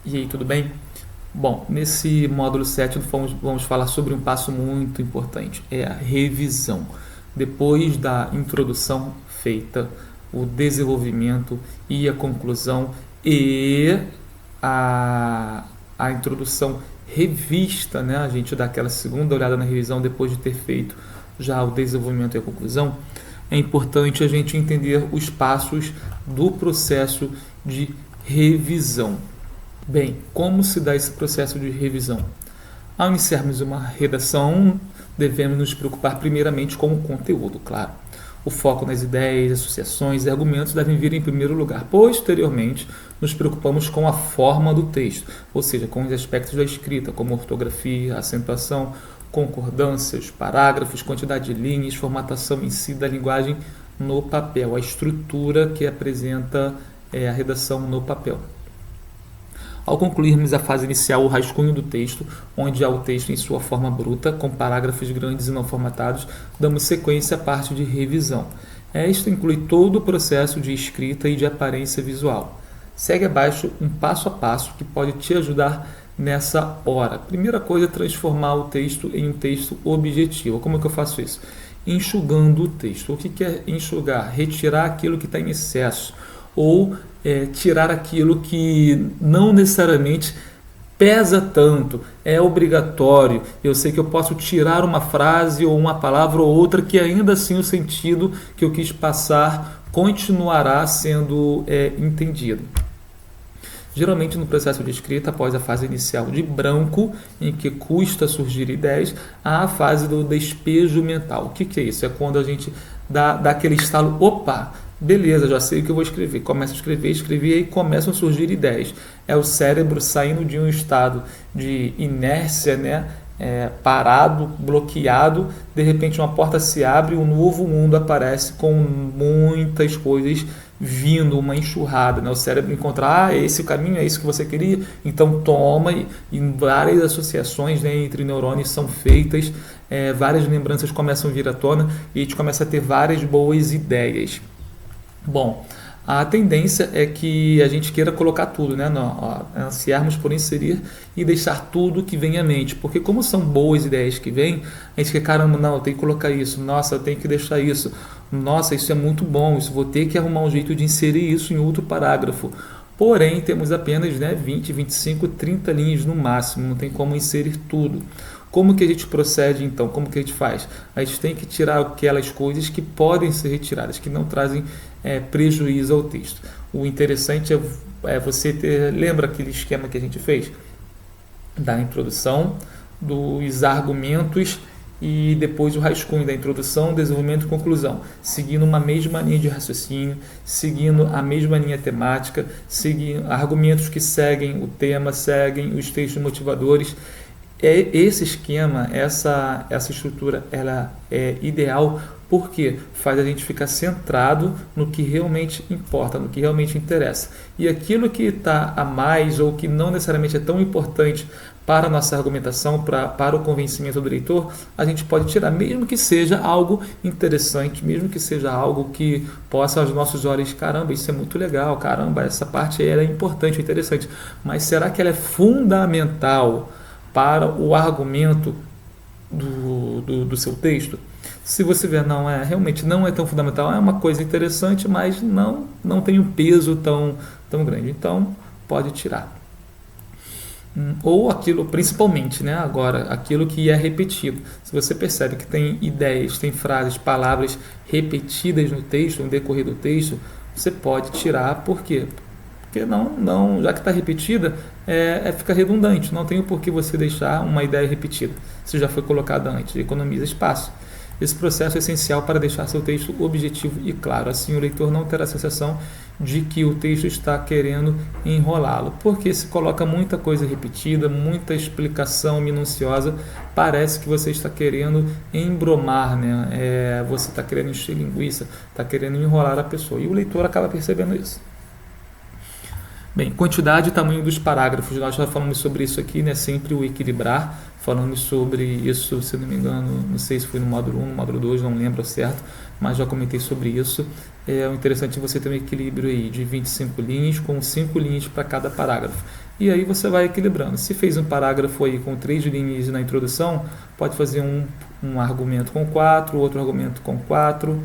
E aí, tudo bem? Bom, nesse módulo 7 vamos falar sobre um passo muito importante, é a revisão. Depois da introdução feita, o desenvolvimento e a conclusão e a introdução revista, né? A gente dá aquela segunda olhada na revisão depois de ter feito já o desenvolvimento e a conclusão. É importante a gente entender os passos do processo de revisão. Bem, como se dá esse processo de revisão? Ao iniciarmos uma redação, devemos nos preocupar primeiramente com o conteúdo, claro. O foco nas ideias, associações e argumentos devem vir em primeiro lugar. Posteriormente, nos preocupamos com a forma do texto, ou seja, com os aspectos da escrita, como ortografia, acentuação, concordâncias, parágrafos, quantidade de linhas, formatação em si da linguagem no papel, a estrutura que apresenta a redação no papel. Ao concluirmos a fase inicial, o rascunho do texto, onde há o texto em sua forma bruta, com parágrafos grandes e não formatados, damos sequência à parte de revisão. Esta inclui todo o processo de escrita e de aparência visual. Segue abaixo um passo a passo que pode te ajudar nessa hora. Primeira coisa é transformar o texto em um texto objetivo. Como é que eu faço isso? Enxugando o texto. O que é enxugar? Retirar aquilo que está em excesso ou tirar aquilo que não necessariamente pesa tanto, é obrigatório. Eu sei que eu posso tirar uma frase ou uma palavra ou outra que ainda assim o sentido que eu quis passar continuará sendo entendido. Geralmente no processo de escrita, após a fase inicial de branco, em que custa surgir ideias, há a fase do despejo mental. O que é isso? É quando a gente dá aquele estalo, opa, beleza, já sei o que eu vou escrever. Começo a escrever e aí começam a surgir ideias. É o cérebro saindo de um estado de inércia, né? Parado, bloqueado, de repente uma porta se abre e um novo mundo aparece com muitas coisas vindo, uma enxurrada, né? O cérebro encontra, é esse o caminho, é isso que você queria, então toma, e várias associações, né, entre neurônios são feitas, várias lembranças começam a vir à tona e a gente começa a ter várias boas ideias. Bom, a tendência é que a gente queira colocar tudo, né? Ansiarmos por inserir e deixar tudo que vem à mente. Porque como são boas ideias que vêm, a gente quer, caramba, não, eu tenho que colocar isso, nossa, eu tenho que deixar isso, nossa, isso é muito bom, isso vou ter que arrumar um jeito de inserir isso em outro parágrafo. Porém, temos apenas 20, 25, 30 linhas no máximo, não tem como inserir tudo. Como que a gente procede então? Como que a gente faz? A gente tem que tirar aquelas coisas que podem ser retiradas, que não trazem prejuízo ao texto. O interessante é você ter... Lembra aquele esquema que a gente fez? Da introdução, dos argumentos e depois o rascunho da introdução, desenvolvimento e conclusão, seguindo uma mesma linha de raciocínio, seguindo a mesma linha temática, seguindo argumentos que seguem o tema, seguem os textos motivadores. Esse esquema, essa estrutura, ela é ideal porque faz a gente ficar centrado no que realmente importa, no que realmente interessa. E aquilo que está a mais ou que não necessariamente é tão importante para a nossa argumentação, para o convencimento do leitor, a gente pode tirar, mesmo que seja algo interessante, mesmo que seja algo que possa aos nossos olhos, caramba, isso é muito legal, caramba, essa parte ela é importante, é interessante, mas será que ela é fundamental para o argumento do seu texto? Se você ver, não realmente não é tão fundamental, é uma coisa interessante, mas não tem um peso tão grande, então pode tirar. Ou aquilo, principalmente, né, agora, aquilo que é repetido. Se você percebe que tem ideias, tem frases, palavras repetidas no texto, no decorrer do texto, você pode tirar, por quê? Porque já que está repetida, fica redundante. Não tem o porquê você deixar uma ideia repetida, se já foi colocada antes, economiza espaço. Esse processo é essencial para deixar seu texto objetivo e claro. Assim, o leitor não terá a sensação de que o texto está querendo enrolá-lo, porque se coloca muita coisa repetida, muita explicação minuciosa, parece que você está querendo embromar, né? Você está querendo encher linguiça, está querendo enrolar a pessoa, e o leitor acaba percebendo isso. Bem, quantidade e tamanho dos parágrafos, nós já falamos sobre isso aqui, né? Sempre o equilibrar, falamos sobre isso, se não me engano, não sei se foi no módulo 1, no módulo 2, não lembro certo, mas já comentei sobre isso. O interessante é você ter um equilíbrio aí de 25 linhas com 5 linhas para cada parágrafo. e aí você vai equilibrando. Se fez um parágrafo aí com 3 linhas na introdução, pode fazer um argumento com 4, outro argumento com 4,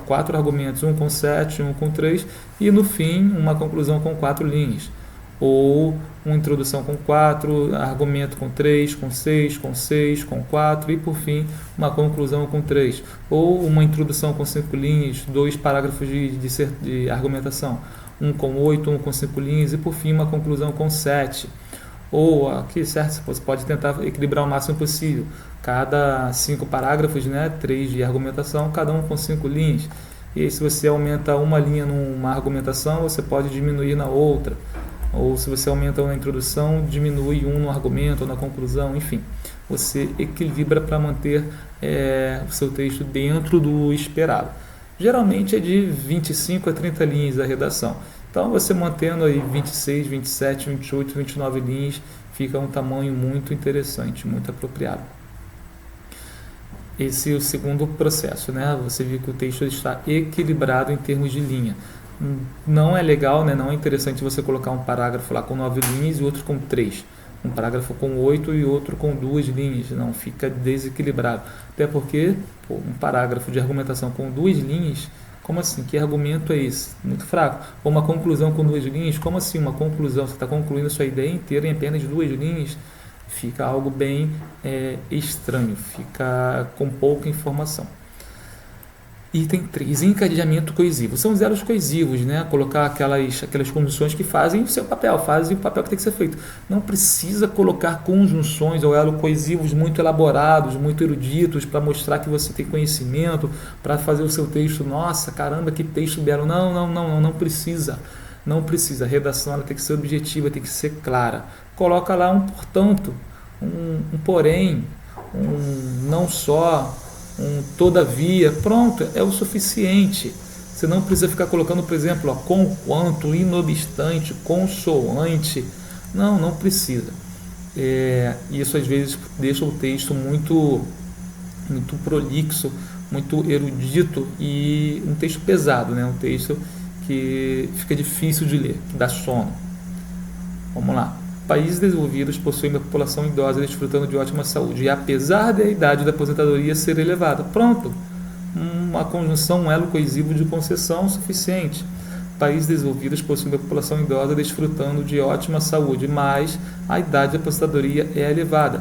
quatro argumentos, um com 7, um com 3, e no fim uma conclusão com 4 linhas. Ou uma introdução com 4, argumento com 3, com 6, com 6, com 4 e por fim uma conclusão com 3. Ou uma introdução com 5 linhas, 2 parágrafos de argumentação, um com 8, um com 5 linhas e por fim uma conclusão com 7. Ou aqui, certo, você pode tentar equilibrar o máximo possível. Cada 5 parágrafos, 3 de argumentação, cada um com 5 linhas. E aí, se você aumenta uma linha numa argumentação, você pode diminuir na outra. Ou se você aumenta na introdução, diminui um no argumento ou na conclusão, enfim. Você equilibra para manter o seu texto dentro do esperado. Geralmente é de 25 a 30 linhas a redação. Então, você mantendo aí 26, 27, 28, 29 linhas, fica um tamanho muito interessante, muito apropriado. Esse é o segundo processo, Você viu que o texto está equilibrado em termos de linha. Não é legal, não é interessante você colocar um parágrafo lá com 9 linhas e outro com 3. Um parágrafo com 8 e outro com 2 linhas. Não, fica desequilibrado. Até porque um parágrafo de argumentação com 2 linhas, como assim? Que argumento é esse? Muito fraco. Ou uma conclusão com 2 linhas, como assim uma conclusão? Você está concluindo a sua ideia inteira em apenas 2 linhas? Fica algo bem estranho, fica com pouca informação. Item 3, encadeamento coesivo. São os elos coesivos, Colocar aquelas conjunções que fazem o seu papel, fazem o papel que tem que ser feito. Não precisa colocar conjunções ou elos coesivos muito elaborados, muito eruditos, para mostrar que você tem conhecimento, para fazer o seu texto, nossa, caramba, que texto belo. Não precisa. Não precisa. A redação ela tem que ser objetiva, tem que ser clara. Coloca lá um portanto, um porém, um não só, um todavia, pronto, é o suficiente. Você não precisa ficar colocando, por exemplo, com quanto, inobstante, consoante. Não precisa. Isso às vezes deixa o texto muito prolixo, muito erudito e um texto pesado, um texto que fica difícil de ler, que dá sono. Vamos lá. Países desenvolvidos possuem uma população idosa desfrutando de ótima saúde e apesar da idade da aposentadoria ser elevada. Pronto, uma conjunção, um elo coesivo de concessão suficiente. Países desenvolvidos possuem uma população idosa desfrutando de ótima saúde, mas a idade da aposentadoria é elevada.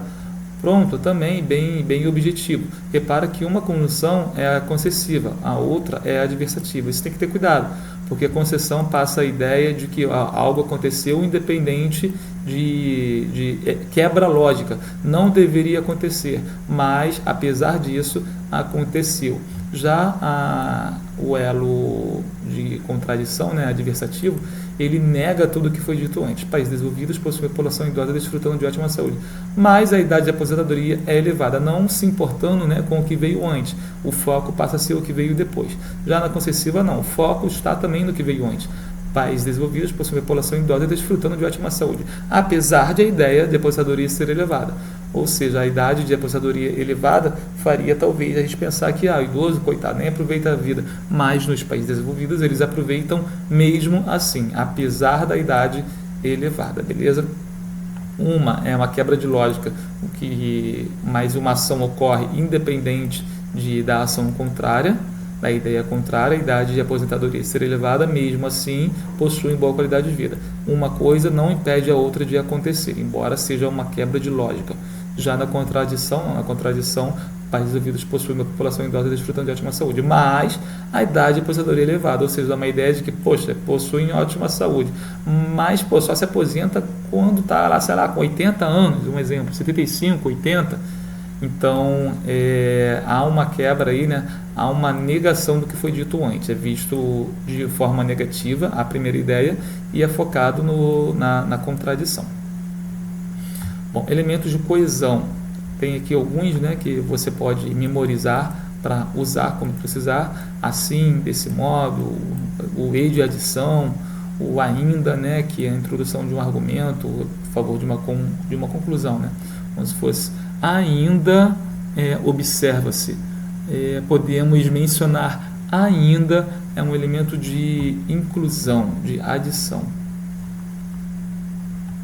Pronto, também bem objetivo. Repara que uma conjunção é a concessiva, a outra é a adversativa. Isso tem que ter cuidado, porque a concessão passa a ideia de que algo aconteceu independente de quebra lógica. Não deveria acontecer, mas apesar disso, aconteceu. Já o elo de contradição, adversativo, ele nega tudo o que foi dito antes. Países desenvolvidos possuem população idosa desfrutando de ótima saúde, mas a idade de aposentadoria é elevada, não se importando com o que veio antes. O foco passa a ser o que veio depois. Já na concessiva, não. O foco está também no que veio antes. Países desenvolvidos possuem população idosa desfrutando de ótima saúde, apesar de a ideia de aposentadoria ser elevada. Ou seja, a idade de aposentadoria elevada faria talvez a gente pensar que o idoso, coitado, nem aproveita a vida. Mas nos países desenvolvidos eles aproveitam mesmo assim, apesar da idade elevada, beleza? É uma quebra de lógica, mas uma ação ocorre independente da ação contrária, da ideia contrária, a idade de aposentadoria ser elevada, mesmo assim possuem boa qualidade de vida. Uma coisa não impede a outra de acontecer, embora seja uma quebra de lógica. Já na contradição, países desenvolvidos possuem uma população idosa desfrutando de ótima saúde, mas a idade de aposentadoria é elevada, ou seja, dá uma ideia de que, possuem ótima saúde, mas só se aposenta quando está lá, sei lá, com 80 anos, um exemplo, 75, 80. Então, há uma quebra aí, há uma negação do que foi dito antes. É visto de forma negativa a primeira ideia e é focado na contradição. Bom, elementos de coesão. Tem aqui alguns que você pode memorizar para usar quando precisar. Assim, desse modo, o e de adição, o ainda, que é a introdução de um argumento a favor de uma conclusão, como se fosse ainda, observa-se. Podemos mencionar ainda, é um elemento de inclusão, de adição.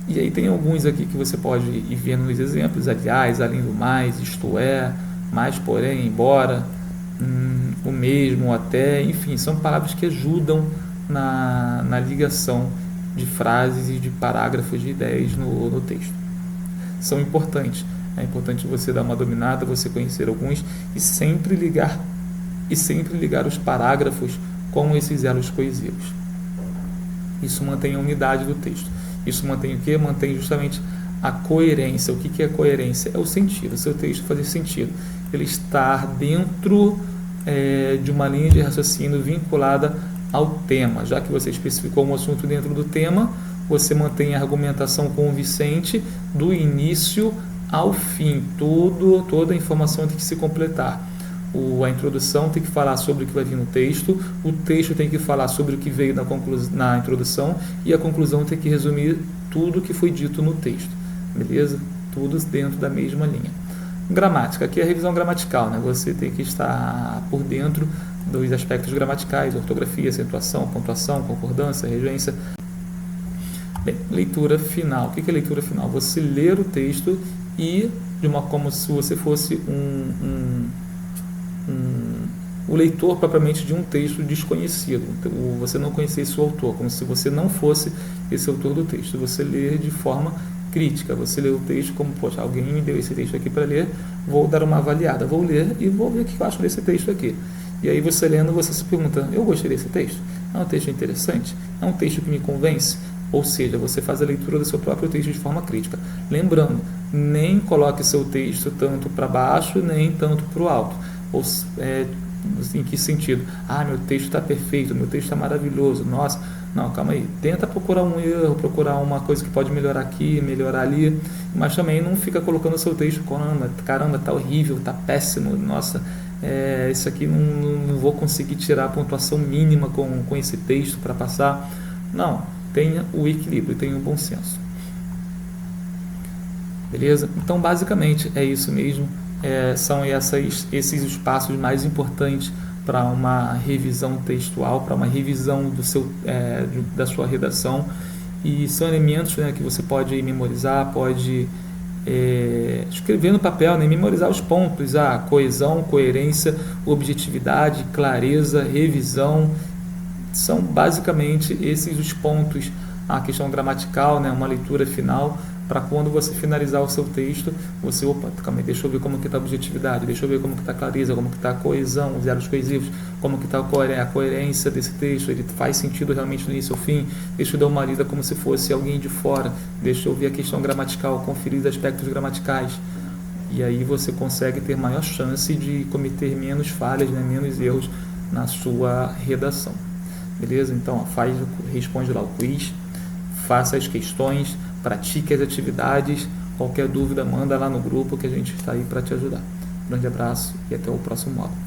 E aí tem alguns aqui que você pode ir vendo nos exemplos: aliás, além do mais, isto é, mais, porém, embora, o mesmo, até, enfim, são palavras que ajudam na ligação de frases e de parágrafos, de ideias no texto. São importantes. É importante você dar uma dominada, você conhecer alguns e sempre ligar os parágrafos com esses elos coesivos. Isso mantém a unidade do texto. Isso mantém o quê? Mantém justamente a coerência. O que é coerência? É o sentido, o seu texto fazer sentido. Ele estar dentro de uma linha de raciocínio vinculada ao tema. Já que você especificou um assunto dentro do tema, você mantém a argumentação convincente do início ao fim. Toda a informação tem que se completar. A introdução tem que falar sobre o que vai vir no texto, o texto tem que falar sobre o que veio na introdução, e a conclusão tem que resumir tudo o que foi dito no texto, beleza? Tudo dentro da mesma linha. Gramática, aqui é a revisão gramatical, né? Você tem que estar por dentro dos aspectos gramaticais: ortografia, acentuação, pontuação, concordância, regência. Bem, leitura final. O que é leitura final? Você ler o texto e como se você fosse o leitor propriamente de um texto desconhecido. Você não conhecesse o autor, como se você não fosse esse autor do texto. Você lê de forma crítica, você lê o texto como: poxa, alguém me deu esse texto aqui para ler, vou dar uma avaliada, vou ler e vou ver o que eu acho desse texto aqui. E aí você lendo, você se pergunta: eu gostei desse texto? É um texto interessante? É um texto que me convence? Ou seja, você faz a leitura do seu próprio texto de forma crítica. Lembrando, nem coloque seu texto tanto para baixo, nem tanto para o alto. Em que sentido? Meu texto está perfeito, meu texto está maravilhoso, nossa, não, calma aí, tenta procurar um erro, procurar uma coisa que pode melhorar aqui, melhorar ali, mas também não fica colocando o seu texto: caramba, tá horrível, tá péssimo, nossa, isso aqui não vou conseguir tirar a pontuação mínima com esse texto para passar. Não, tenha o equilíbrio, tenha o bom senso. Beleza? Então, basicamente, é isso mesmo. São esses os passos mais importantes para uma revisão textual, para uma revisão da sua redação, e são elementos, né, que você pode memorizar, pode escrever no papel, né, memorizar os pontos: coesão, coerência, objetividade, clareza, revisão. São basicamente esses os pontos. A questão gramatical, né, uma leitura final, para quando você finalizar o seu texto, você, calma aí, deixa eu ver como que está a objetividade, deixa eu ver como que está a clareza, como que está a coesão, os elos coesivos, como que está a coerência desse texto, ele faz sentido realmente do início ao fim, deixa eu dar uma lida como se fosse alguém de fora, deixa eu ver a questão gramatical, conferir os aspectos gramaticais, e aí você consegue ter maior chance de cometer menos falhas, né, menos erros na sua redação. Beleza? Então, responde lá o quiz, faça as questões, pratique as atividades. Qualquer dúvida, manda lá no grupo que a gente está aí para te ajudar. Grande abraço e até o próximo módulo.